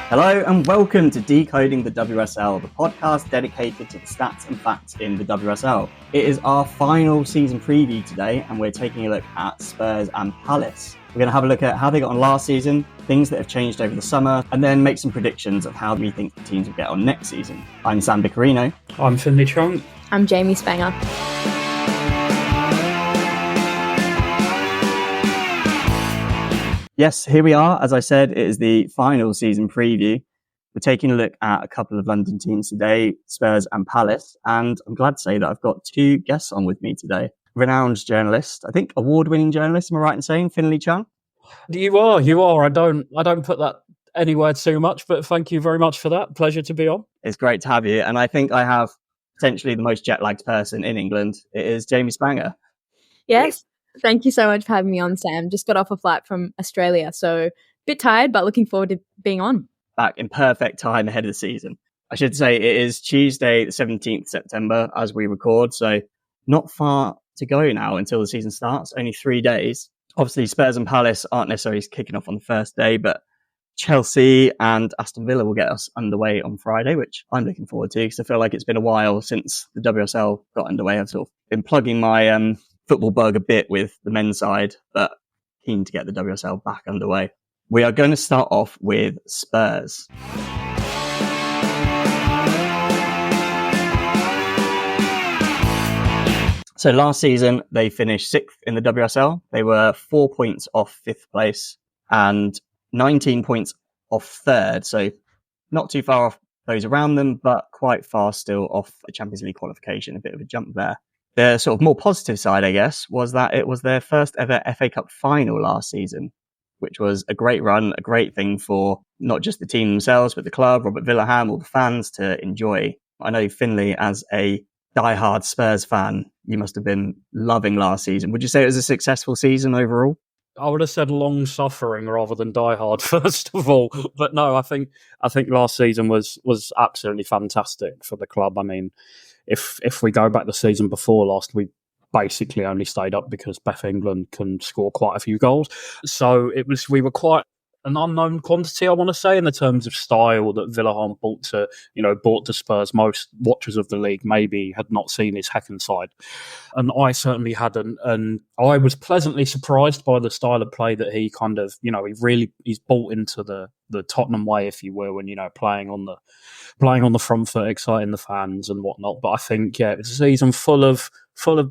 Hello and welcome to Decoding the WSL, the podcast dedicated to the stats and facts in the WSL. It is our final season preview today and we're taking a look at Spurs and Palace. We're going to have a look at how they got on last season, things that have changed over the summer, and then make some predictions of how we think the teams will get on next season. I'm Sam Biccarino. I'm Finley Chung. I'm Jamie Spangher. Yes, here we are. As I said, it is the final season preview. We're taking a look at a couple of London teams today, Spurs and Palace. And I'm glad to say that I've got two guests on with me today. Renowned journalist, I think award-winning journalist, am I right in saying, Finley Chung? You are. I don't put that anywhere too much, but thank you very much for that. Pleasure to be on. It's great to have you. And I think I have potentially the most jet-lagged person in England. It is Jamie Spangher. Yes. Thank you so much for having me on, Sam. Just got off a flight from Australia, so a bit tired, but looking forward to being on. Back in perfect time ahead of the season. I should say it is Tuesday, the 17th September as we record, so not far to go now until the season starts, only 3 days. Obviously, Spurs and Palace aren't necessarily kicking off on the first day, but Chelsea and Aston Villa will get us underway on Friday, which I'm looking forward to because I feel like it's been a while since the WSL got underway. I've sort of been plugging my football bug a bit with the men's side, but keen to get the WSL back underway. We are going to start off with Spurs. So last season, they finished 6th in the WSL. They were 4 points off 5th place and 19 points off 3rd. So not too far off those around them, but quite far still off the Champions League qualification. A bit of a jump there. The sort of more positive side, I guess, was that it was their first ever FA Cup final last season, which was a great run, a great thing for not just the team themselves, but the club, Robert Villahamn, all the fans to enjoy. I know Finley, as a diehard Spurs fan, you must have been loving last season. Would you say it was a successful season overall? I would have said long-suffering rather than diehard, first of all. But no, I think last season was absolutely fantastic for the club. I mean, if we go back the season before last, we basically only stayed up because Beth England can score quite a few goals. So we were quite an unknown quantity, I want to say, in the terms of style that Villahamn brought to Spurs. Most watchers of the league maybe had not seen his Heckin side. And I certainly hadn't. And I was pleasantly surprised by the style of play that he kind of, he's bought into the Tottenham way, if you will, and, playing on the front foot, exciting the fans and whatnot. But I think, it was a season full of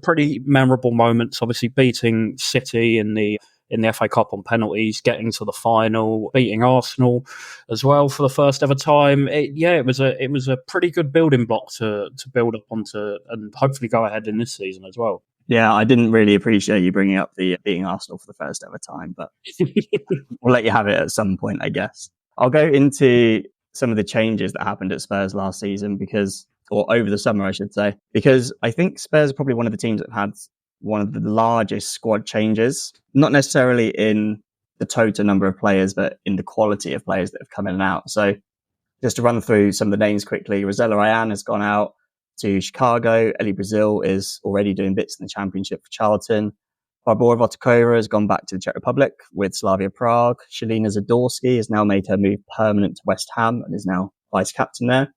pretty memorable moments, obviously beating City in the FA Cup on penalties, getting to the final, beating Arsenal as well for the first ever time. It was a pretty good building block to build up onto and hopefully go ahead in this season as well. Yeah, I didn't really appreciate you bringing up the beating Arsenal for the first ever time, but we'll let you have it at some point, I guess. I'll go into some of the changes that happened at Spurs last season or over the summer, I should say, because I think Spurs are probably one of the teams that had one of the largest squad changes, not necessarily in the total number of players, but in the quality of players that have come in and out. So just to run through some of the names quickly, Rosella Ryan has gone out to Chicago. Ellie Brazil is already doing bits in the Championship for Charlton. Barbora Votakova has gone back to the Czech Republic with Slavia Prague. Shalina Zadorsky has now made her move permanent to West Ham and is now vice-captain there.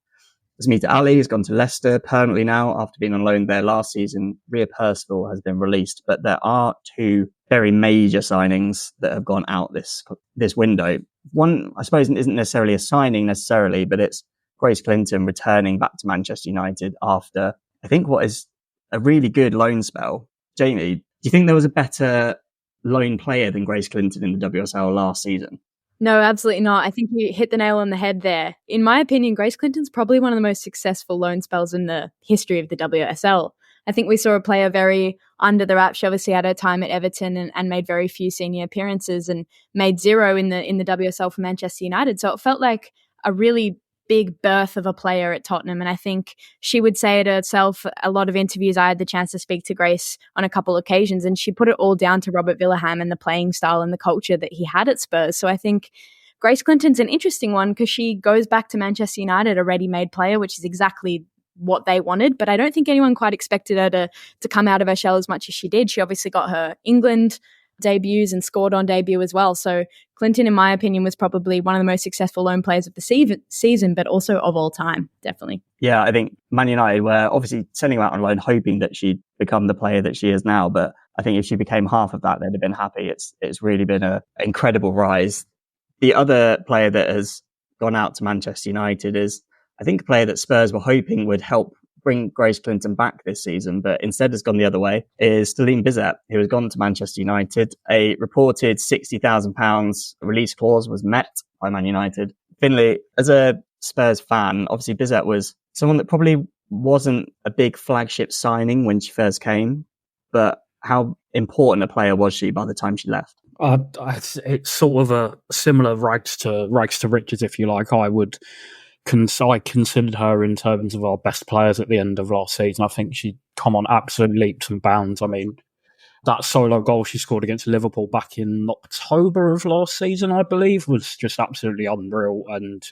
Asmita Ali has gone to Leicester permanently now after being on loan there last season. Rhea Percival has been released, but there are two very major signings that have gone out this window. One, I suppose, isn't necessarily a signing necessarily, but it's Grace Clinton returning back to Manchester United after, I think, what is a really good loan spell. Jamie, do you think there was a better loan player than Grace Clinton in the WSL last season? No, absolutely not. I think you hit the nail on the head there. In my opinion, Grace Clinton's probably one of the most successful loan spells in the history of the WSL. I think we saw a player very under the wrap. She obviously had her time at Everton and made very few senior appearances and made zero in the WSL for Manchester United. So it felt like a really big birth of a player at Tottenham. And I think she would say it herself, a lot of interviews, I had the chance to speak to Grace on a couple of occasions, and she put it all down to Robert Villahamn and the playing style and the culture that he had at Spurs. So I think Grace Clinton's an interesting one because she goes back to Manchester United, a ready-made player, which is exactly what they wanted. But I don't think anyone quite expected her to come out of her shell as much as she did. She obviously got her England debuts and scored on debut as well. So Clinton, in my opinion, was probably one of the most successful loan players of the season, but also of all time, definitely. Yeah, I think Man United were obviously sending her out on loan, hoping that she'd become the player that she is now. But I think if she became half of that, they'd have been happy. It's really been an incredible rise. The other player that has gone out to Manchester United is, I think, a player that Spurs were hoping would help bring Grace Clinton back this season, but instead has gone the other way, is Celine Bizet, who has gone to Manchester United. A reported £60,000 release clause was met by Man United. Finley, as a Spurs fan, obviously Bizet was someone that probably wasn't a big flagship signing when she first came, but how important a player was she by the time she left? It's sort of a similar rags to riches, if you like. I considered her in terms of our best players at the end of last season. I think she'd come on absolute leaps and bounds. I mean, that solo goal she scored against Liverpool back in October of last season, I believe, was just absolutely unreal. And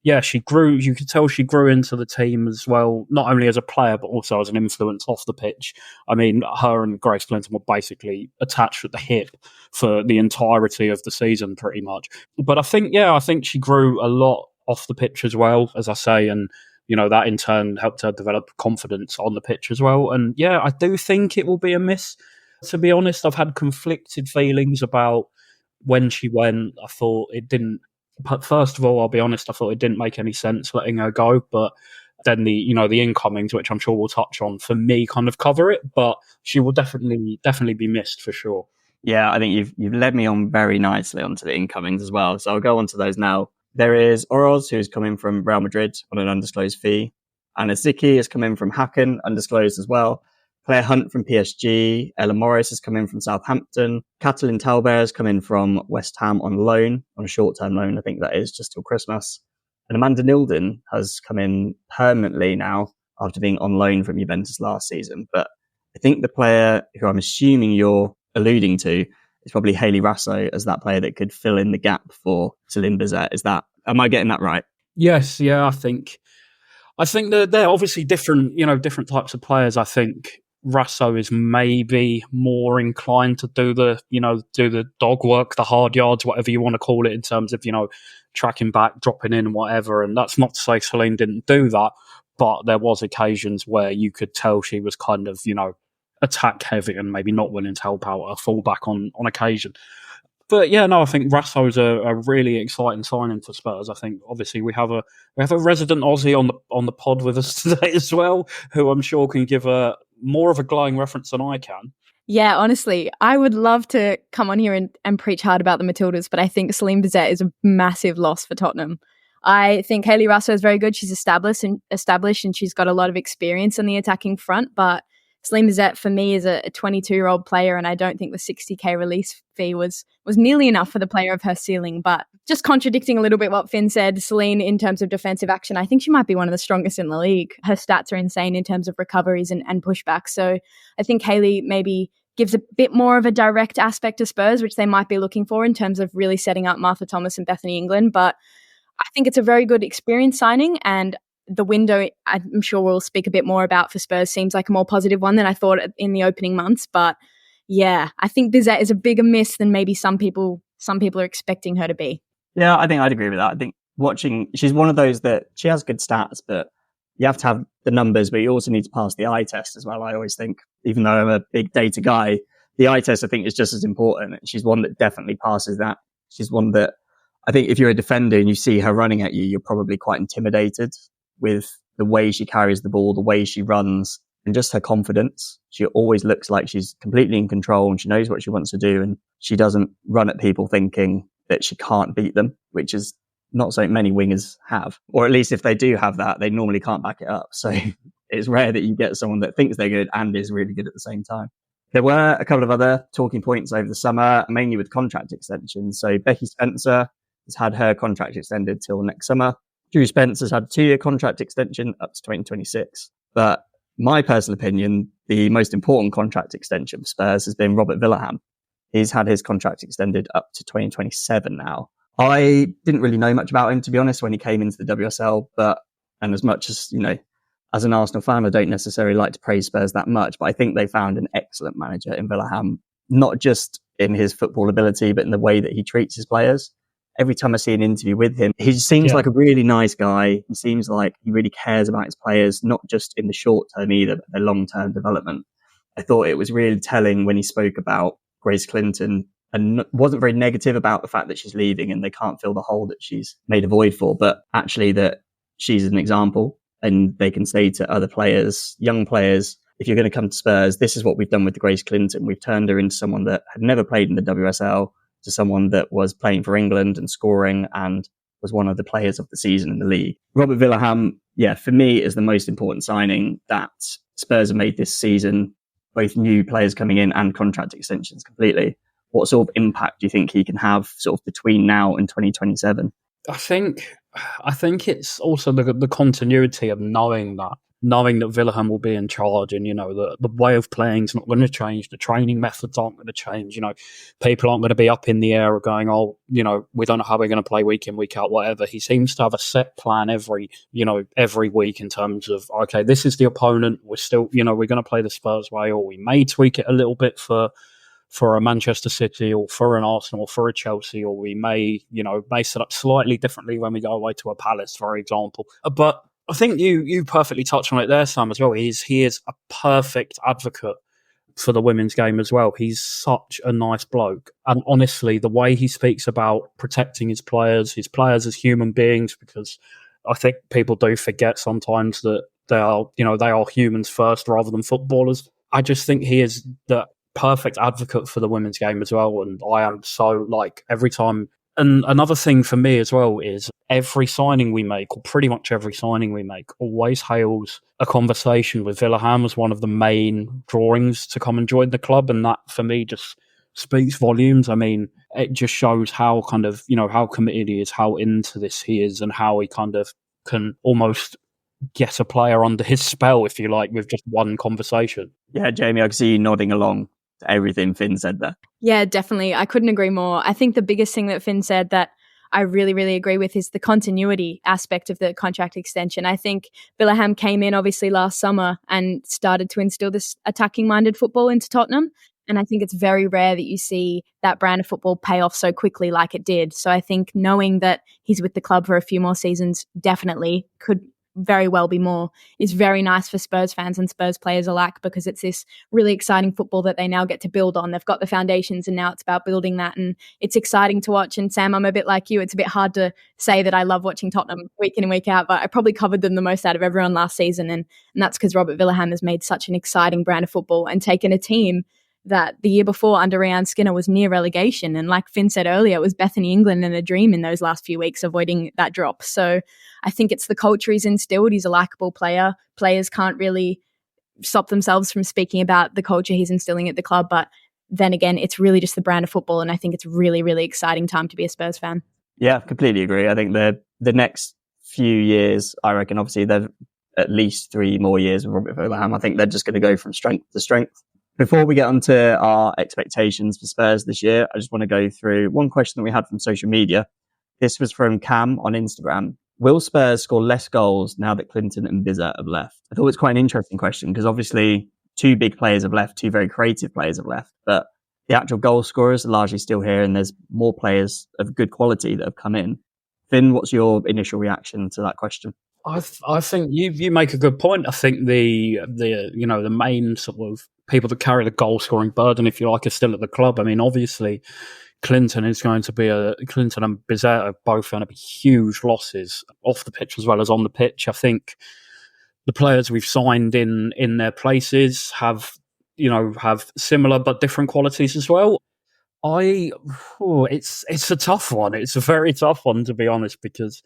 yeah, she grew. You could tell she grew into the team as well, not only as a player, but also as an influence off the pitch. I mean, her and Grace Clinton were basically attached at the hip for the entirety of the season, pretty much. But I think she grew a lot off the pitch as well, as I say, and that in turn helped her develop confidence on the pitch as well. And yeah, I do think it will be a miss. To be honest, I've had conflicted feelings about when she went. I thought it didn't. But first of all, I'll be honest, I thought it didn't make any sense letting her go. But then the incomings, which I'm sure we'll touch on, for me, kind of cover it. But she will definitely be missed for sure. Yeah, I think you've led me on very nicely onto the incomings as well. So I'll go on to those now. There is Oroz, who's coming from Real Madrid on an undisclosed fee. Anna Zicki has come in from Hacken, undisclosed as well. Claire Hunt from PSG. Ella Morris has come in from Southampton. Catalin Talbert has come in from West Ham on loan, on a short-term loan, I think that is, just till Christmas. And Amanda Nilden has come in permanently now after being on loan from Juventus last season. But I think the player who I'm assuming you're alluding to is probably Hayley Rasso as that player that could fill in the gap for Celine Bizet. Am I getting that right? Yes, yeah, I think they're obviously different types of players. I think Rasso is maybe more inclined to do the dog work, the hard yards, whatever you want to call it, in terms of, tracking back, dropping in, whatever. And that's not to say Celine didn't do that, but there was occasions where you could tell she was kind of, attack heavy and maybe not willing to help out a fullback on occasion. But yeah, no, I think Rasso is a really exciting signing for Spurs. I think obviously we have a resident Aussie on the pod with us today as well, who I'm sure can give more of a glowing reference than I can. Yeah, honestly, I would love to come on here and preach hard about the Matildas, but I think Celine Bizet is a massive loss for Tottenham. I think Hayley Rasso is very good. She's established and she's got a lot of experience on the attacking front, but Celine Bizet for me is a 22-year-old player, and I don't think the 60k release fee was nearly enough for the player of her ceiling. But just contradicting a little bit what Finn said, Celine, in terms of defensive action, I think she might be one of the strongest in the league. Her stats are insane in terms of recoveries and pushbacks. So I think Hayley maybe gives a bit more of a direct aspect to Spurs, which they might be looking for in terms of really setting up Martha Thomas and Bethany England. But I think it's a very good experience signing, and the window, I'm sure we'll speak a bit more about for Spurs, seems like a more positive one than I thought in the opening months. But yeah, I think Bizet is a bigger miss than maybe some people are expecting her to be. Yeah, I think I'd agree with that. I think she's one of those that she has good stats, but you have to have the numbers, but you also need to pass the eye test as well. I always think, even though I'm a big data guy, the eye test I think is just as important. She's one that definitely passes that. She's one that I think if you're a defender and you see her running at you, you're probably quite intimidated with the way she carries the ball, the way she runs, and just her confidence. She always looks like she's completely in control and she knows what she wants to do, and she doesn't run at people thinking that she can't beat them, which is not so many wingers have. Or at least if they do have that, they normally can't back it up. So it's rare that you get someone that thinks they're good and is really good at the same time. There were a couple of other talking points over the summer, mainly with contract extensions. So Becky Spencer has had her contract extended till next summer. Drew Spence has had a 2-year contract extension up to 2026. But my personal opinion, the most important contract extension for Spurs has been Robert Villahamn. He's had his contract extended up to 2027 now. I didn't really know much about him, to be honest, when he came into the WSL. And as much as, as an Arsenal fan, I don't necessarily like to praise Spurs that much, but I think they found an excellent manager in Villahamn, not just in his football ability, but in the way that he treats his players. Every time I see an interview with him, he seems like a really nice guy. He seems like he really cares about his players, not just in the short term either, but their long-term development. I thought it was really telling when he spoke about Grace Clinton and wasn't very negative about the fact that she's leaving and they can't fill the hole that she's made a void for, but actually that she's an example and they can say to other players, young players, if you're going to come to Spurs, this is what we've done with Grace Clinton. We've turned her into someone that had never played in the WSL to someone that was playing for England and scoring and was one of the players of the season in the league. Robert Villahamn, for me, is the most important signing that Spurs have made this season, both new players coming in and contract extensions completely. What sort of impact do you think he can have sort of between now and 2027? I think it's also the continuity of knowing that Villahamn will be in charge, and the way of playing is not going to change. The training methods aren't going to change. People aren't going to be up in the air or going, we don't know how we're going to play week in, week out, whatever. He seems to have a set plan every week in terms of, okay, this is the opponent. We're still, we're going to play the Spurs way, or we may tweak it a little bit for a Manchester City or for an Arsenal or for a Chelsea, or we may set up slightly differently when we go away to a Palace, for example. But I think you perfectly touched on it there, Sam, as well. He is a perfect advocate for the women's game as well. He's such a nice bloke. And honestly, the way he speaks about protecting his players as human beings, because I think people do forget sometimes that they are humans first rather than footballers. I just think he is the perfect advocate for the women's game as well. And I am so every time. And another thing for me as well is every signing we make, or pretty much every signing we make, always hails a conversation with Villahamn as one of the main drawings to come and join the club. And that for me just speaks volumes. I mean, it just shows how kind of, how committed he is, how into this he is, and how he kind of can almost get a player under his spell, if you like, with just one conversation. Yeah, Jamie, I can see you nodding along to everything Finn said there. Yeah, definitely. I couldn't agree more. I think the biggest thing that Finn said that I really, really agree with is the continuity aspect of the contract extension. I think Villahamn came in obviously last summer and started to instill this attacking-minded football into Tottenham. And I think it's very rare that you see that brand of football pay off so quickly like it did. So I think knowing that he's with the club for a few more seasons definitely could very well be more is very nice for Spurs fans and Spurs players alike, because it's this really exciting football that they now get to build on. They've got the foundations and now it's about building that, and it's exciting to watch. And Sam, I'm a bit like you. It's a bit hard to say that I love watching Tottenham week in and week out, but I probably covered them the most out of everyone last season, and that's because Robert Villahamn has made such an exciting brand of football and taken a team that the year before under Ryan Skinner was near relegation. And like Finn said earlier, it was Bethany England and a dream in those last few weeks avoiding that drop. So I think it's the culture he's instilled. He's a likable player. Players can't really stop themselves from speaking about the culture he's instilling at the club. But then again, it's really just the brand of football. And I think it's really, really exciting time to be a Spurs fan. Yeah, completely agree. I think the next few years, I reckon, obviously, they've at least 3 more years with Robert Villahamn. I think they're just going to go from strength to strength. Before we get on to our expectations for Spurs this year, I just want to go through one question that we had from social media. This was from Cam on Instagram. Will Spurs score less goals now that Clinton and Bizet have left? I thought it was quite an interesting question because obviously 2 big players have left, 2 very creative players have left, but the actual goal scorers are largely still here and there's more players of good quality that have come in. Finn, what's your initial reaction to that question? I think you make a good point. I think the main sort of people that carry the goal scoring burden, if you like, are still at the club. I mean, obviously, Clinton and Bizet are both going to be huge losses off the pitch as well as on the pitch. I think the players we've signed in their places have similar but different qualities as well. It's a tough one. It's a very tough one, to be honest, because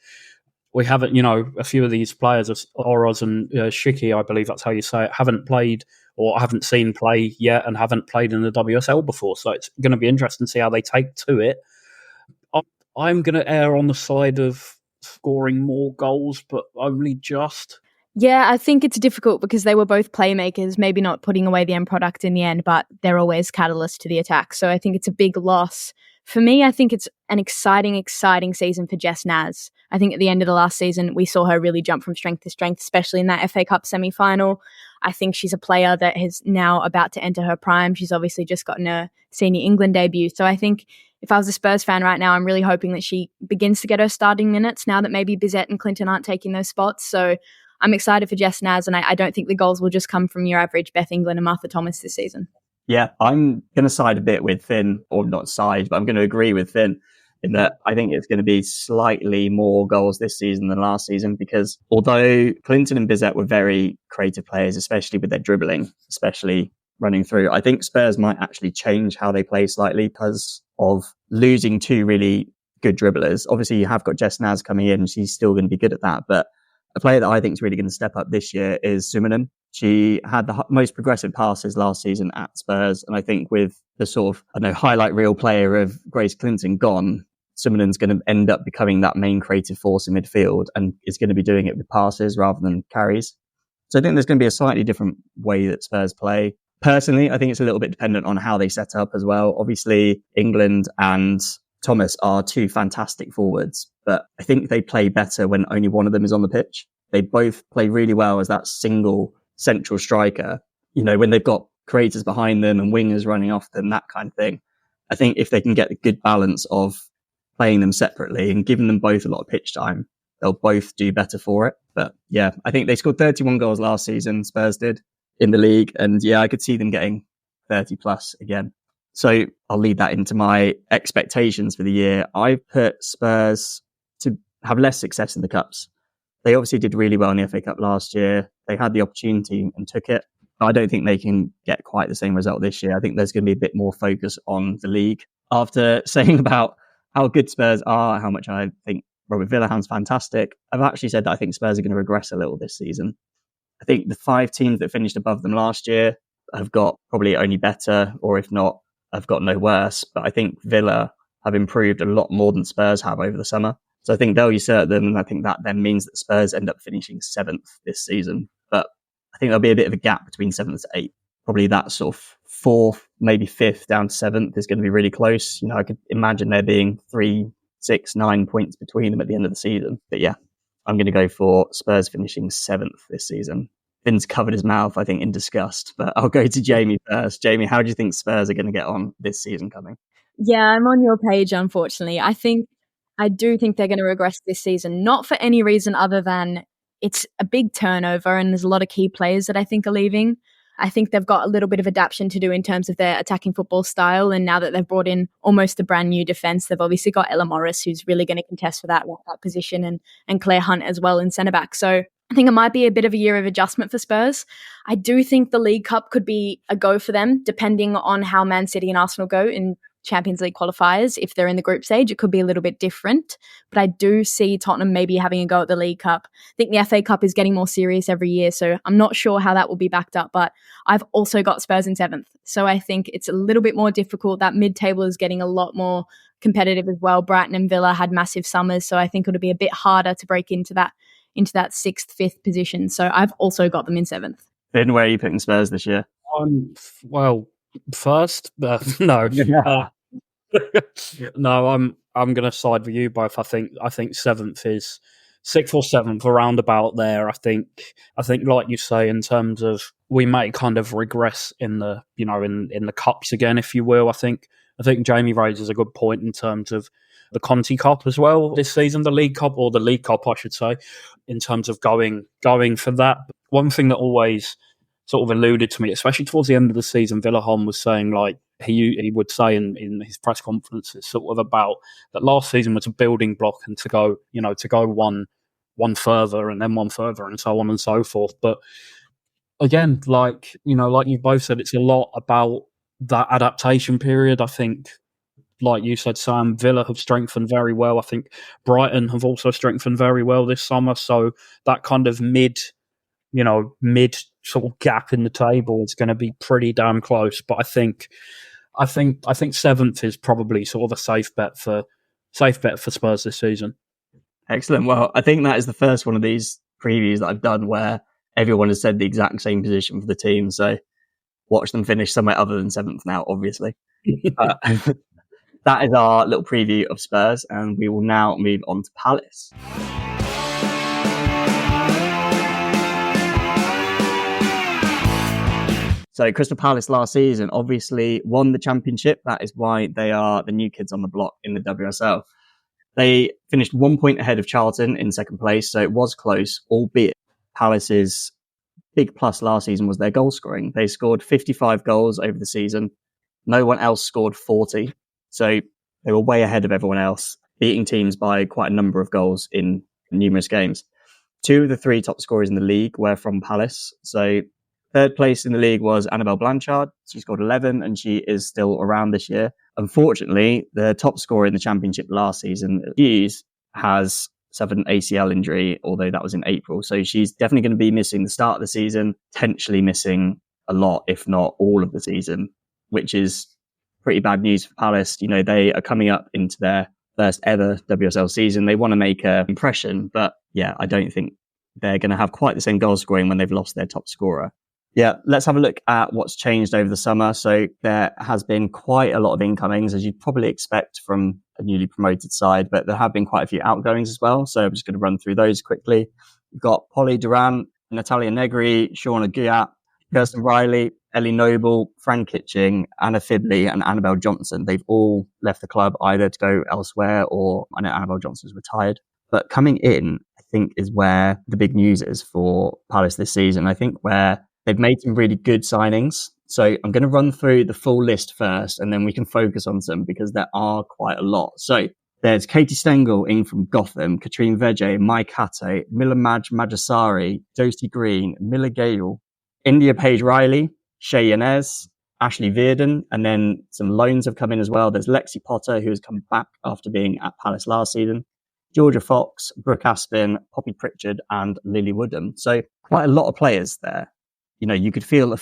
we haven't, a few of these players, Oroz and Shiki, I believe that's how you say it, haven't played or haven't seen play yet and haven't played in the WSL before. So it's going to be interesting to see how they take to it. I'm going to err on the side of scoring more goals, but only just. Yeah, I think it's difficult because they were both playmakers, maybe not putting away the end product in the end, but they're always catalyst to the attack. So I think it's a big loss. For me, I think it's an exciting season for Jess Naz. I think at the end of the last season, we saw her really jump from strength to strength, especially in that FA Cup semi-final. I think she's a player that is now about to enter her prime. She's obviously just gotten a senior England debut. So I think if I was a Spurs fan right now, I'm really hoping that she begins to get her starting minutes now that maybe Bizet and Clinton aren't taking those spots. So I'm excited for Jess Naz, and I don't think the goals will just come from your average Beth England and Martha Thomas this season. Yeah, I'm going to side a bit with Finn, or not side, but I'm going to agree with Finn in that I think it's going to be slightly more goals this season than last season, because although Clinton and Bizet were very creative players, especially with their dribbling, especially running through, I think Spurs might actually change how they play slightly because of losing two really good dribblers. Obviously, you have got Jess Naz coming in, and she's still going to be good at that, but a player that I think is really going to step up this year is Summanen. She had the most progressive passes last season at Spurs, and I think with the sort of, highlight reel player of Grace Clinton gone, Summanen's going to end up becoming that main creative force in midfield and is going to be doing it with passes rather than carries. So I think there's going to be a slightly different way that Spurs play. Personally, I think it's a little bit dependent on how they set up as well. Obviously, England and Thomas are two fantastic forwards, but I think they play better when only one of them is on the pitch. They both play really well as that single central striker, when they've got creators behind them and wingers running off them, that kind of thing. I think if they can get a good balance of playing them separately and giving them both a lot of pitch time, they'll both do better for it. But yeah, I think they scored 31 goals last season, Spurs did, in the league. And yeah, I could see them getting 30 plus again. So I'll lead that into my expectations for the year. I put Spurs to have less success in the Cups. They obviously did really well in the FA Cup last year. They had the opportunity and took it. I don't think they can get quite the same result this year. I think there's going to be a bit more focus on the league. After saying about how good Spurs are, how much I think Robert Villahamn's fantastic, I've actually said that I think Spurs are going to regress a little this season. I think the 5 teams that finished above them last year have got probably only better, or if not, have got no worse. But I think Villa have improved a lot more than Spurs have over the summer. So I think they'll usurp them, and I think that then means that Spurs end up finishing 7th this season. But I think there'll be a bit of a gap between 7th to 8th. Probably that sort of 4th, maybe 5th down to 7th is going to be really close. I could imagine there being 3, 6, 9 points between them at the end of the season. But yeah, I'm going to go for Spurs finishing 7th this season. Finn's covered his mouth, I think, in disgust. But I'll go to Jamie first. Jamie, how do you think Spurs are going to get on this season coming? Yeah, I'm on your page, unfortunately. I do think they're going to regress this season, not for any reason other than it's a big turnover and there's a lot of key players that I think are leaving. I think they've got a little bit of adaptation to do in terms of their attacking football style. And now that they've brought in almost a brand new defence, they've obviously got Ella Morris, who's really going to contest for that position, and Claire Hunt as well in centre-back. So I think it might be a bit of a year of adjustment for Spurs. I do think the League Cup could be a go for them, depending on how Man City and Arsenal go in Champions League qualifiers. If they're in the group stage, it could be a little bit different. But I do see Tottenham maybe having a go at the League Cup. I think the FA Cup is getting more serious every year, so I'm not sure how that will be backed up. But I've also got Spurs in 7th. So I think it's a little bit more difficult. That mid-table is getting a lot more competitive as well. Brighton and Villa had massive summers, so I think it'll be a bit harder to break into that 6th, 5th position. So I've also got them in 7th. Finn, where are you picking Spurs this year? First, no. No, I'm going to side with you both. I think 7th is 6th or 7th, around about there. I think like you say, in terms of we may kind of regress in the in the cups again, if you will. I think Jamie raises a good point in terms of the Conti Cup as well this season, the League Cup, or the League Cup, I should say, in terms of going for that. One thing that always sort of alluded to me, especially towards the end of the season, Villahamn was saying, like he would say in his press conferences, sort of about that last season was a building block, and to go one further and then one further and so on and so forth. But again, like you both said, it's a lot about that adaptation period. I think, like you said, Sam, Villa have strengthened very well. I think Brighton have also strengthened very well this summer. So that kind of mid sort of gap in the table is going to be pretty damn close. But I think 7th is probably sort of a safe bet for Spurs this season. Excellent. Well, I think that is the first one of these previews that I've done where everyone has said the exact same position for the team. So watch them finish somewhere other than 7th now, obviously. That is our little preview of Spurs, and we will now move on to Palace. So Crystal Palace last season obviously won the championship. That is why they are the new kids on the block in the WSL. They finished 1 point ahead of Charlton in second place, so it was close, albeit Palace's big plus last season was their goal scoring. They scored 55 goals over the season. No one else scored 40. So they were way ahead of everyone else, beating teams by quite a number of goals in numerous games. 2 of the 3 top scorers in the league were from Palace. So third place in the league was Annabelle Blanchard. She scored 11 and she is still around this year. Unfortunately, the top scorer in the championship last season, Hughes, has suffered an ACL injury, although that was in April. So she's definitely going to be missing the start of the season, potentially missing a lot, if not all of the season, which is pretty bad news for Palace. You know, they are coming up into their first ever WSL season. They want to make an impression, but yeah, I don't think they're going to have quite the same goal scoring when they've lost their top scorer. Yeah, let's have a look at what's changed over the summer. So there has been quite a lot of incomings, as you'd probably expect from a newly promoted side, but there have been quite a few outgoings as well. So I'm just going to run through those quickly. We've got Polly Durant, Natalia Negri, Shauna Guyat, Kirsten Riley, Ellie Noble, Fran Kitching, Anna Fidley, and Annabelle Johnson. They've all left the club either to go elsewhere, or I know Annabelle Johnson's retired. But coming in, I think, is where the big news is for Palace this season. I think where they've made some really good signings. So I'm going to run through the full list first, and then we can focus on some because there are quite a lot. So there's Katie Stengel in from Gotham, Katrine Vege, Mai Kate, Mila Majasari, Josie Green, Mila Gale, India Page Riley, Shay Yanez, Ashley Veerden, and then some loans have come in as well. There's Lexi Potter, who has come back after being at Palace last season, Georgia Fox, Brooke Aspin, Poppy Pritchard, and Lily Woodham. So quite a lot of players there. You know, you could field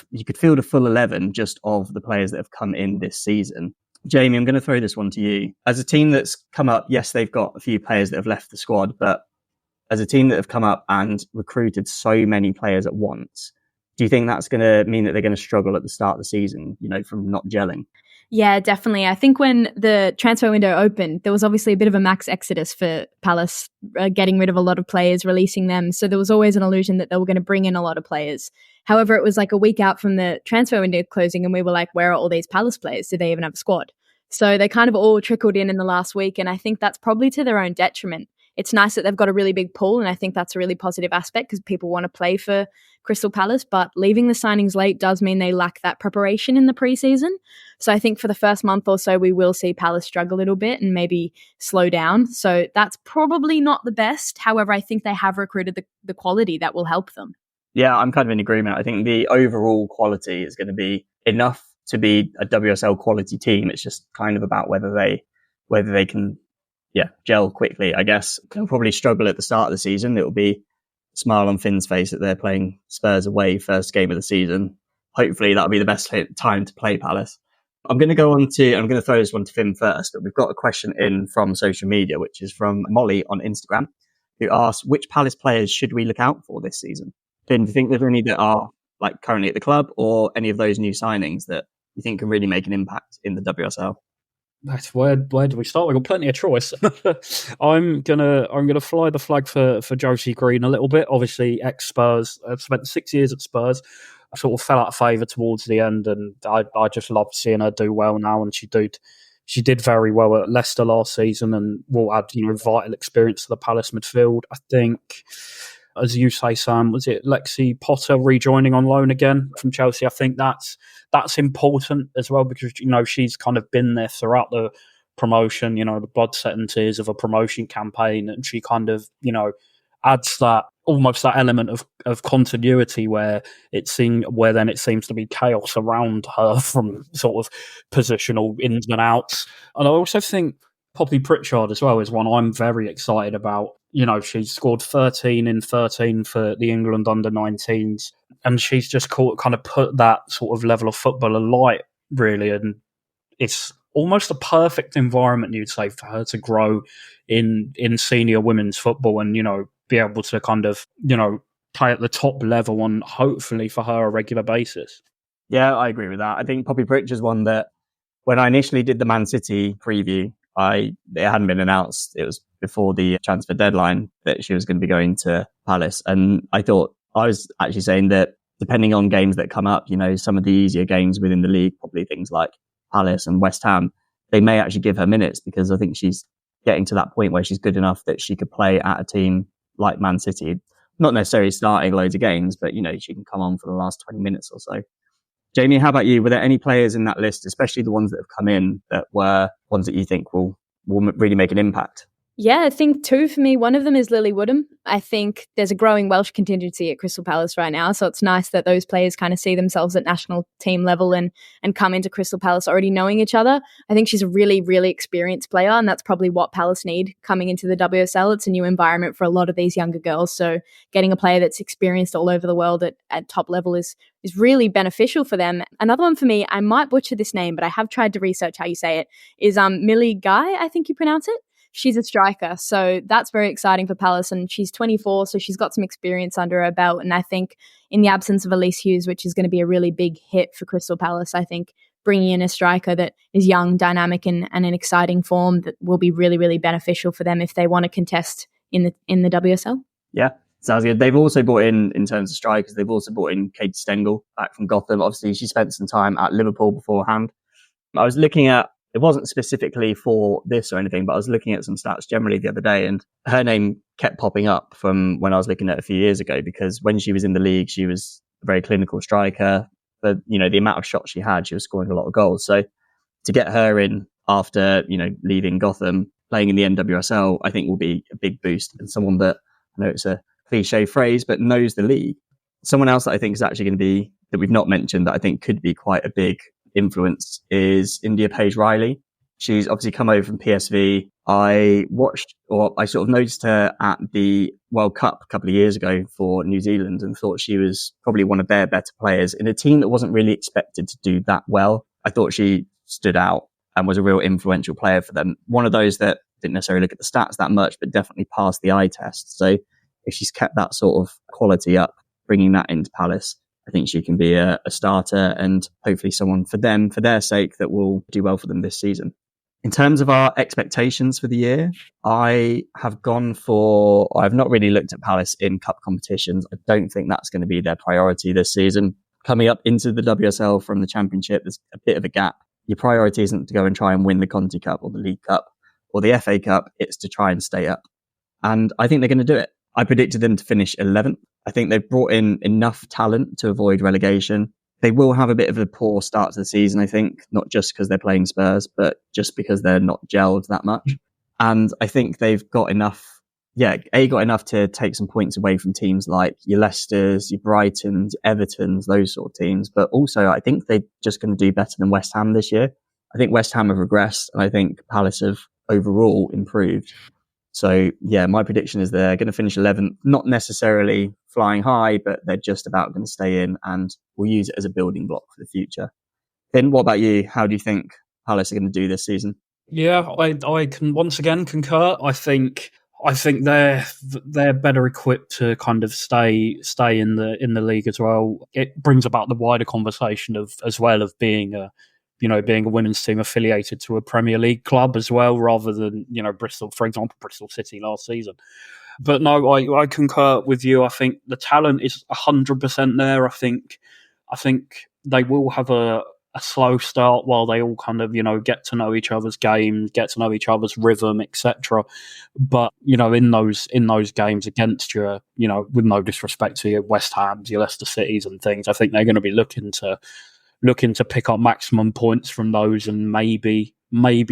a full 11 just of the players that have come in this season. Jamie, I'm going to throw this one to you. As a team that's come up, yes, they've got a few players that have left the squad, but as a team that have come up and recruited so many players at once, do you think that's going to mean that they're going to struggle at the start of the season, you know, from not gelling? Yeah, definitely. I think when the transfer window opened, there was obviously a bit of a max exodus for Palace, getting rid of a lot of players, releasing them. So there was always an illusion that they were going to bring in a lot of players. However, it was like a week out from the transfer window closing and we were like, where are all these Palace players? Do they even have a squad? So they kind of all trickled in the last week, and I think that's probably to their own detriment. It's nice that they've got a really big pool, and I think that's a really positive aspect because people want to play for Crystal Palace, but leaving the signings late does mean they lack that preparation in the preseason. So I think for the first month or so, we will see Palace struggle a little bit and maybe slow down. So that's probably not the best. However, I think they have recruited the quality that will help them. Yeah, I'm kind of in agreement. I think the overall quality is going to be enough to be a WSL quality team. It's just kind of about whether they can gel quickly, I guess. They'll probably struggle at the start of the season. It will be a smile on Finn's face that they're playing Spurs away first game of the season. Hopefully that'll be the best time to play Palace. I'm going to throw this one to Finn first, but we've got a question in from social media, which is from Molly on Instagram, who asks, which Palace players should we look out for this season? Finn, do you think there's any that are like currently at the club, or any of those new signings that you think can really make an impact in the WSL? That's where do we start? We've got plenty of choice. I'm gonna fly the flag for Josie Green a little bit. Obviously, ex-Spurs. I've spent 6 years at Spurs. I sort of fell out of favour towards the end, and I just love seeing her do well now. And she did very well at Leicester last season, and will add vital experience to the Palace midfield. I think, as you say, Sam, was it Lexi Potter rejoining on loan again from Chelsea? I think that's important as well, because she's kind of been there throughout the promotion, the blood, sweat and tears of a promotion campaign, and she kind of adds that almost that element of continuity where it seems to be chaos around her from sort of positional ins and outs. And I also think Poppy Pritchard as well is one I'm very excited about. She's scored 13 in 13 for the England under-19s, and she's just kind of put that sort of level of football alight, really. And it's almost a perfect environment, you'd say, for her to grow in senior women's football and, be able to kind of, play at the top level on, hopefully, for her, a regular basis. Yeah, I agree with that. I think Poppy Pritchard's one that When I initially did the Man City preview, it hadn't been announced. It was before the transfer deadline that she was going to be going to Palace. And I was actually saying that depending on games that come up, some of the easier games within the league, probably things like Palace and West Ham, they may actually give her minutes because I think she's getting to that point where she's good enough that she could play at a team like Man City. Not necessarily starting loads of games, but, she can come on for the last 20 minutes or so. Jamie, how about you? Were there any players in that list, especially the ones that have come in, that were ones that you think will really make an impact? Yeah, I think two for me. One of them is Lily Woodham. I think there's a growing Welsh contingency at Crystal Palace right now, so it's nice that those players kind of see themselves at national team level and come into Crystal Palace already knowing each other. I think she's a really, really experienced player, and that's probably what Palace need coming into the WSL. It's a new environment for a lot of these younger girls, so getting a player that's experienced all over the world at top level is really beneficial for them. Another one for me, I might butcher this name, but I have tried to research how you say it, is Millie Guy, I think you pronounce it. She's a striker, so that's very exciting for Palace, and she's 24, so she's got some experience under her belt, and I think in the absence of Elise Hughes, which is going to be a really big hit for Crystal Palace, I think bringing in a striker that is young, dynamic, and in exciting form that will be really, really beneficial for them if they want to contest in the WSL. Yeah, sounds good. They've also brought in terms of strikers, they've also brought in Kate Stengel back from Gotham. Obviously, she spent some time at Liverpool beforehand. I was looking at, it wasn't specifically for this or anything, but I was looking at some stats generally the other day, and her name kept popping up from when I was looking at it a few years ago, because when she was in the league, she was a very clinical striker. But, the amount of shots she had, she was scoring a lot of goals. So to get her in after, leaving Gotham, playing in the NWSL, I think will be a big boost, and someone that, I know it's a cliche phrase, but knows the league. Someone else that I think is actually going to be, that we've not mentioned, that I think could be quite a big influence is India Page Riley. She's obviously come over from PSV. I sort of noticed her at the World Cup a couple of years ago for New Zealand and thought she was probably one of their better players in a team that wasn't really expected to do that well. I thought she stood out and was a real influential player for them. One of those that didn't necessarily look at the stats that much, but definitely passed the eye test. So if she's kept that sort of quality up, bringing that into Palace, I think she can be a starter and hopefully someone for them, for their sake, that will do well for them this season. In terms of our expectations for the year, I've not really looked at Palace in cup competitions. I don't think that's going to be their priority this season. Coming up into the WSL from the Championship, there's a bit of a gap. Your priority isn't to go and try and win the Conti Cup or the League Cup or the FA Cup. It's to try and stay up. And I think they're going to do it. I predicted them to finish 11th. I think they've brought in enough talent to avoid relegation. They will have a bit of a poor start to the season, I think, not just because they're playing Spurs, but just because they're not gelled that much. And I think they've got enough, got enough to take some points away from teams like your Leicesters, your Brightons, your Evertons, those sort of teams. But also, I think they're just going to do better than West Ham this year. I think West Ham have regressed, and I think Palace have overall improved. So, my prediction is they're going to finish 11th, not necessarily flying high, but they're just about going to stay in, and we'll use it as a building block for the future. Finn, what about you? How do you think Palace are going to do this season? Yeah, I can once again concur. I think they're better equipped to kind of stay in the league as well. It brings about the wider conversation of being a women's team affiliated to a Premier League club as well, rather than, Bristol, for example, Bristol City last season. But no, I concur with you. I think the talent is 100% there. I think they will have a slow start while they all kind of, get to know each other's games, get to know each other's rhythm, etc. But, in those games against your, with no disrespect to your West Hams, your Leicester Cities and things, I think they're going to be looking to pick up maximum points from those and maybe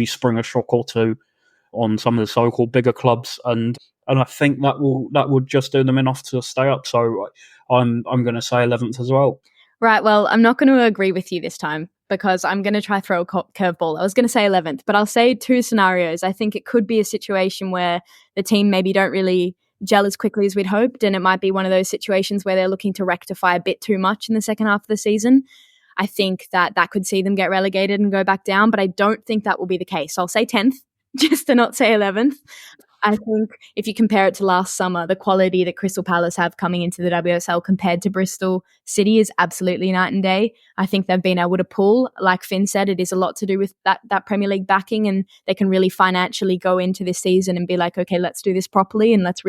spring a shock or two on some of the so-called bigger clubs, and I think that would just do them enough to stay up. So I'm going to say 11th as well. Right, well, I'm not going to agree with you this time because I'm going to try throw a curveball. I was going to say 11th, but I'll say two scenarios. I think it could be a situation where the team maybe don't really gel as quickly as we'd hoped, and it might be one of those situations where they're looking to rectify a bit too much in the second half of the season. I think that could see them get relegated and go back down, but I don't think that will be the case. So I'll say 10th, just to not say 11th. I think if you compare it to last summer, the quality that Crystal Palace have coming into the WSL compared to Bristol City is absolutely night and day. I think they've been able to pull, like Finn said, it is a lot to do with that Premier League backing, and they can really financially go into this season and be like, okay, let's do this properly and let's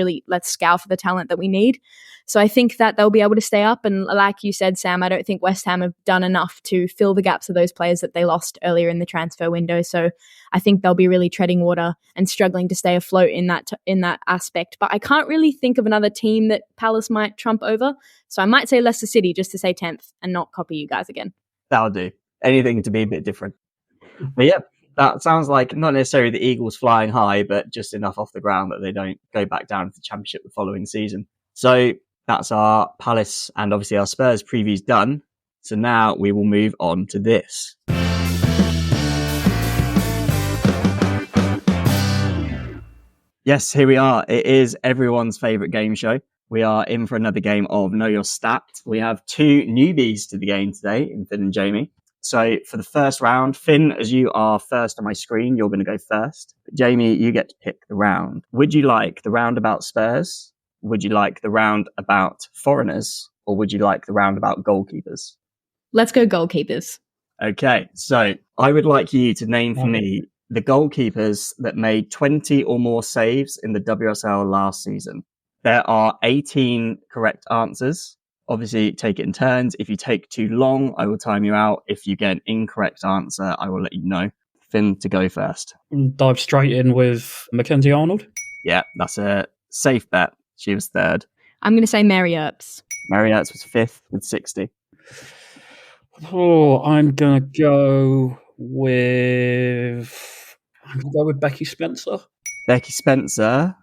scour for the talent that we need. So I think that they'll be able to stay up. And like you said, Sam, I don't think West Ham have done enough to fill the gaps of those players that they lost earlier in the transfer window. So I think they'll be really treading water and struggling to stay afloat in that aspect. But I can't really think of another team that Palace might trump over. So I might say Leicester City just to say 10th and not copy you guys again. That'll do. Anything to be a bit different. But yeah, that sounds like not necessarily the Eagles flying high, but just enough off the ground that they don't go back down to the Championship the following season. So that's our Palace and obviously our Spurs previews done. So now we will move on to this. Yes, here we are. It is everyone's favourite game show. We are in for another game of Know Your Stat. We have two newbies to the game today, in Finn and Jamie. So for the first round, Finn, as you are first on my screen, you're going to go first. But Jamie, you get to pick the round. Would you like the round about Spurs? Would you like the round about foreigners? Or would you like the round about goalkeepers? Let's go goalkeepers. Okay, so I would like you to name for me the goalkeepers that made 20 or more saves in the WSL last season. There are 18 correct answers. Obviously, take it in turns. If you take too long, I will time you out. If you get an incorrect answer, I will let you know. Finn, to go first. Dive straight in with Mackenzie Arnold. Yeah, that's a safe bet. She was third. I'm going to say Mary Earps. Mary Earps was fifth with 60. Oh, I'm going to go with Becky Spencer. Becky Spencer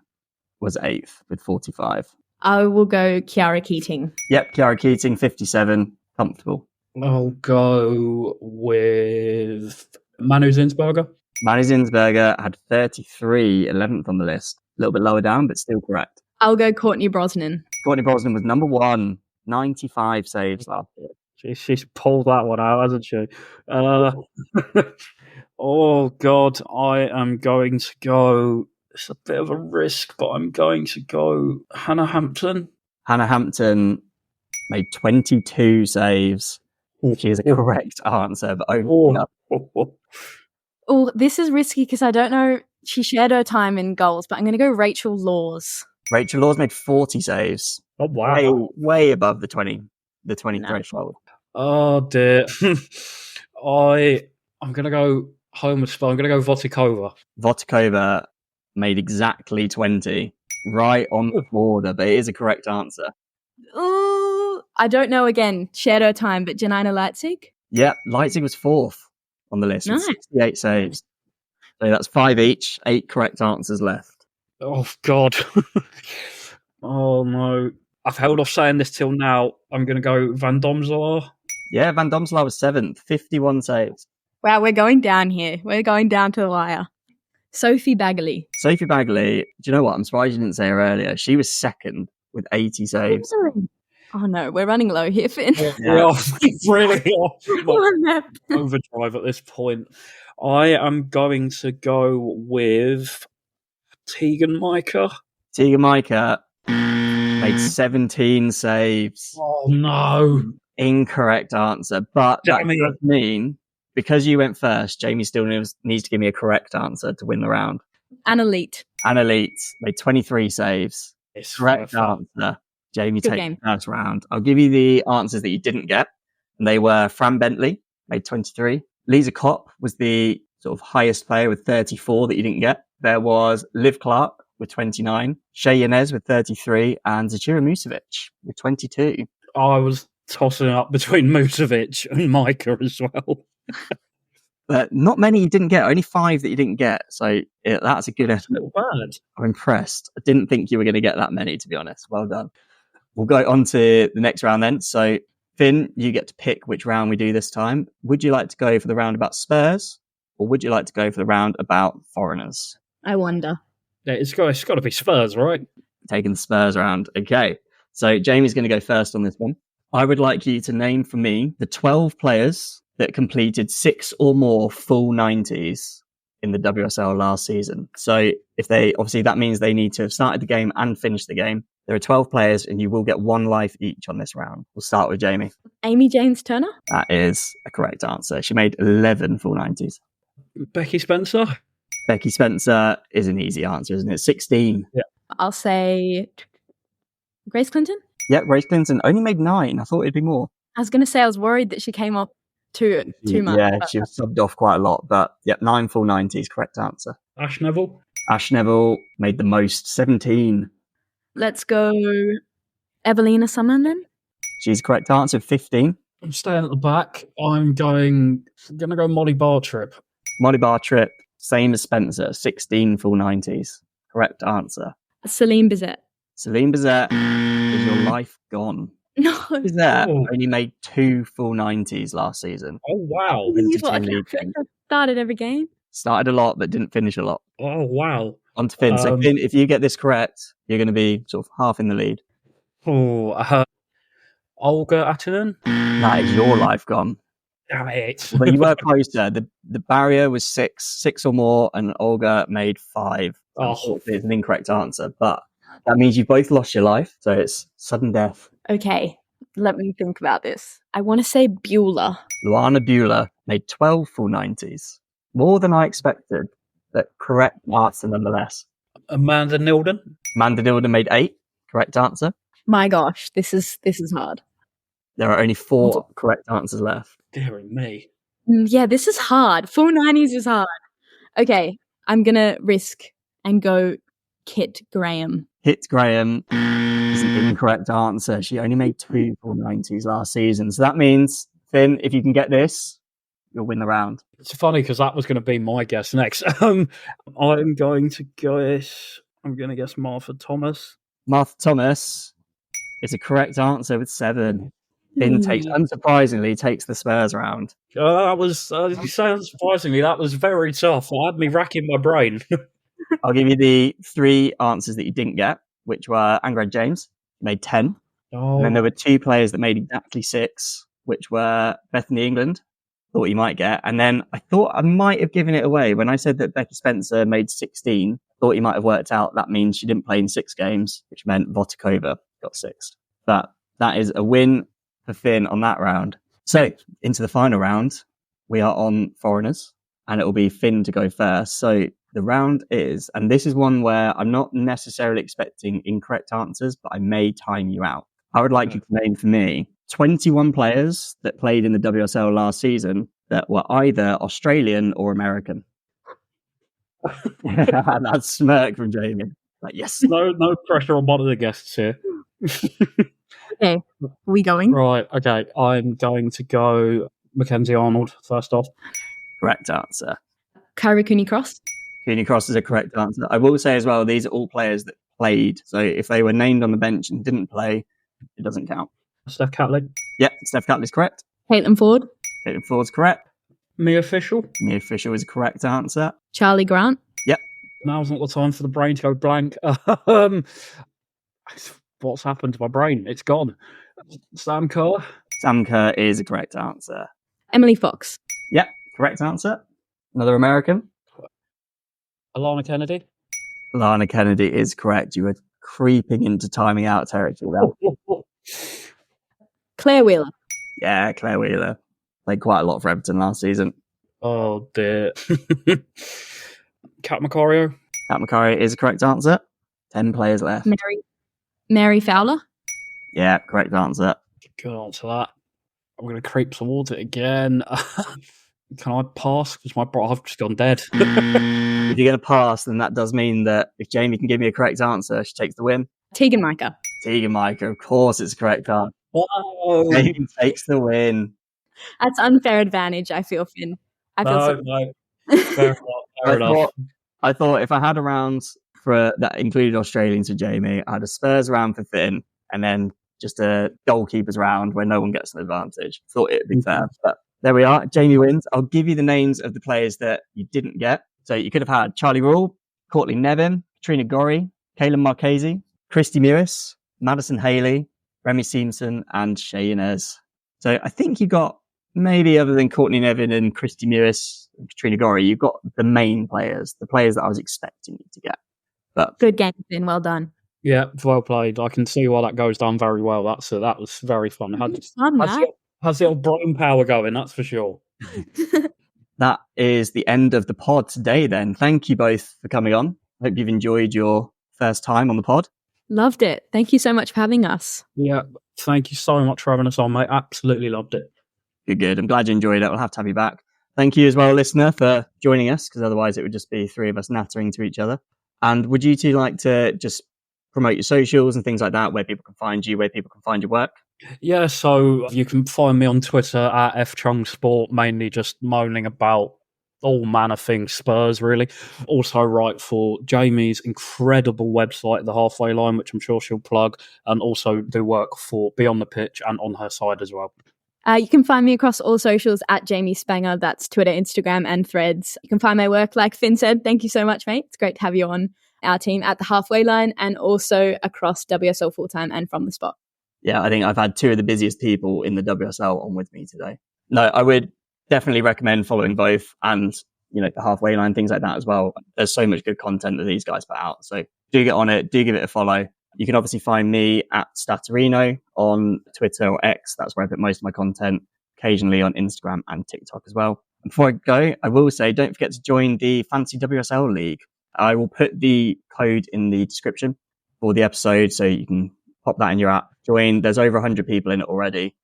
was eighth with 45. I will go Kiara Keating. Yep, Kiara Keating, 57. Comfortable. I'll go with Manu Zinsberger. Manu Zinsberger had 33, 11th on the list. A little bit lower down, but still correct. I'll go Courtney Brosnan. Courtney Brosnan was number one, 95 saves last year. She's pulled that one out, hasn't she? Oh, God, I am going to go... It's a bit of a risk, but I'm going to go Hannah Hampton. Hannah Hampton made 22 saves. She is a correct answer, but only Oh, this is risky because I don't know. She shared her time in goals, but I'm going to go Rachel Laws. Rachel Laws made 40 saves. Oh, wow. Way above the 20 threshold. Oh, dear. I'm going to go home with Spurs. I'm going to go Votikova. Votikova made exactly 20. Right on the border, but it is a correct answer. Oh, I don't know again. Shared her time, but Janina Leipzig? Yeah, Leipzig was fourth on the list with 68 saves. So that's 5 each, 8 correct answers left. Oh, God. Oh, no. I've held off saying this till now. I'm going to go Van Domselaar. Yeah, Van Domselaar was 7th, 51 saves. Wow, we're going down here. We're going down to the wire. Sophie Bagley. Sophie Bagley, do you know what? I'm surprised you didn't say her earlier. She was second with 80 saves. Oh no, we're running low here, Finn. Yeah. Really overdrive at this point. I am going to go with Tegan Micah. Tegan Micah made 17 saves. Oh no. Incorrect answer. But that does mean, because you went first, Jamie still needs to give me a correct answer to win the round. Annalete made 23 saves. It's correct answer. Jamie Good takes game. the first round. I'll give you the answers that you didn't get. And they were Fran Bentley, made 23. Lisa Kopp was the sort of highest player with 34 that you didn't get. There was Liv Clark with 29, Shea Yanez with 33, and Zachira Musovic with 22. I was tossing up between Musovic and Micah as well. But not many you didn't get, only 5 that you didn't get. So that's a good effort. Not bad. I'm impressed. I didn't think you were going to get that many, to be honest. Well done. We'll go on to the next round then. So, Finn, you get to pick which round we do this time. Would you like to go for the round about Spurs, or would you like to go for the round about foreigners? I wonder. Yeah, it's got to be Spurs, right? Taking the Spurs round. Okay. So, Jamie's going to go first on this one. I would like you to name for me the 12 players that completed 6 or more full 90s in the WSL last season. So that means they need to have started the game and finished the game. There are 12 players and you will get 1 life each on this round. We'll start with Jamie. Amy James Turner? That is a correct answer. She made 11 full 90s. Becky Spencer? Becky Spencer is an easy answer, isn't it? 16. Yeah. I'll say Grace Clinton? Yeah, Grace Clinton only made 9. I thought it'd be more. I was going to say I was worried that she came off too much. Yeah, she was subbed off quite a lot, but 9 full 90s, correct answer. Ash Neville? Ash Neville made the most, 17. Let's go Evelina Summerlin. She's correct answer, 15. I'm staying at the back. I'm going to go Molly Bartrip. Molly Bartrip, same as Spencer, 16 full 90s. Correct answer. Celine Bizet. Celine Bizet, is your life gone? No. Bizet only made 2 full 90s last season. Oh, wow. Started every game. Started a lot, but didn't finish a lot. Oh, wow. On to Finn. So, Finn, if you get this correct, you're going to be sort of half in the lead. Oh, Olga Attinen? That is your life gone. Damn it. But you were closer. The barrier was 6 or more, and Olga made 5. Oh. It's an incorrect answer, but that means you've both lost your life, so it's sudden death. Okay, let me think about this. I want to say Beulah. Luana Beulah made 12 full 90s. More than I expected, but correct answer nonetheless. Amanda Nilden? Amanda Nilden made 8. Correct answer. My gosh, this is hard. There are only 4 correct answers left. Dear me. Yeah, this is hard. Full 90s is hard. Okay, I'm going to risk and go Kit Graham. Kit Graham is an incorrect answer. She only made 2 full 90s last season. So that means, Finn, if you can get this, you'll win the round. It's funny because that was going to be my guess next. I'm going to guess Martha Thomas. Martha Thomas is a correct answer with 7. Finn unsurprisingly takes the Spurs round. That was, you say unsurprisingly, that was very tough. I had me racking my brain. I'll give you the 3 answers that you didn't get, which were Angred James, made 10. Oh. And then there were 2 players that made exactly 6, which were Bethany England, thought you might get. And then I thought I might have given it away. When I said that Becky Spencer made 16, thought you might have worked out that means she didn't play in 6 games, which meant Votikova got 6th. But that is a win for Finn on that round. So into the final round, we are on foreigners, and it will be Finn to go first. So the round is, and this is one where I'm not necessarily expecting incorrect answers, but I may time you out. I would like you to name for me 21 players that played in the WSL last season that were either Australian or American. That smirk from Jamie. Like, yes. No pressure on one of the guests here. Okay, are we going? Right, okay. I'm going to go Mackenzie Arnold first off. Correct answer. Kyra Cooney-Cross. Cooney-Cross is a correct answer. I will say as well, these are all players that played. So if they were named on the bench and didn't play, it doesn't count. Steph Catley. Yep, Steph Catley's correct. Caitlin Ford. Caitlin Ford's correct. Mia Official. Mia Official is a correct answer. Charlie Grant. Yep. Now's not the time for the brain to go blank. What's happened to my brain? It's gone. Sam Kerr. Sam Kerr is a correct answer. Emily Fox. Yep, correct answer. Another American. Alana Kennedy. Alana Kennedy is correct. You were creeping into timing out territory there. Claire Wheeler. Yeah, Claire Wheeler. Played quite a lot for Everton last season. Oh, dear. Kat Macario. Kat Macario is a correct answer. 10 players left. Mary Fowler. Yeah, correct answer. Good answer that. I'm going to creep towards it again. Can I pass? Because I've just gone dead. If you're going to pass, then that does mean that if Jamie can give me a correct answer, she takes the win. Tegan Micah. Tegan Micah, of course it's a correct answer. Whoa. Jamie takes the win. That's unfair advantage, I feel, Finn. No. Fair enough. I thought if I had a round that included Australians for Jamie, I had a Spurs round for Finn, and then just a goalkeepers round where no one gets an advantage. Thought it would be fair, but there we are. Jamie wins. I'll give you the names of the players that you didn't get. So you could have had Charlie Rule, Courtney Nevin, Katrina Gorry, Kaylin Marchese, Christy Mewis, Madison Haley, Remy Simpson, and Shay Inez. So I think you got maybe other than Courtney Nevin and Christy Mewis and Katrina Gorry, you've got the main players, the players that I was expecting you to get. But Good game, Finn. Well done. Yeah, well played. I can see why that goes down very well. That was very fun. Has the old brain power going, that's for sure. That is the end of the pod today then. Thank you both for coming on. Hope you've enjoyed your first time on the pod. Loved it. Thank you so much for having us. Yeah, thank you so much for having us on, mate. Absolutely loved it. Good. I'm glad you enjoyed it. We'll have to have you back. Thank you as well, listener, for joining us, because otherwise it would just be three of us nattering to each other. And would you two like to just promote your socials and things like that, where people can find you, where people can find your work? Yeah, so you can find me on Twitter at FChungSport, mainly just moaning about all manner things Spurs, really. Also write for Jamie's incredible website, The Halfway Line, which I'm sure she'll plug, and also do work for Beyond the Pitch and on her side as well. You can find me across all socials at Jamie Spangher. That's Twitter, Instagram, and Threads. You can find my work, like Finn said. Thank you so much, mate. It's great to have you on our team at The Halfway Line and also across WSL Fulltime and From the Spot. Yeah, I think I've had two of the busiest people in the WSL on with me today. No, I would definitely recommend following both and, The Halfway Line, things like that as well. There's so much good content that these guys put out. So do get on it. Do give it a follow. You can obviously find me at Stattorino on Twitter or X. That's where I put most of my content, occasionally on Instagram and TikTok as well. And before I go, I will say, don't forget to join the Fantasy WSL League. I will put the code in the description for the episode, so you can pop that in your app. Join. There's over 100 people in it already,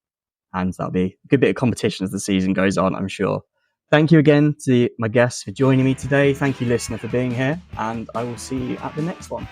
and that'll be a good bit of competition as the season goes on, I'm sure. Thank you again to my guests for joining me today. Thank you, listener, for being here, and I will see you at the next one.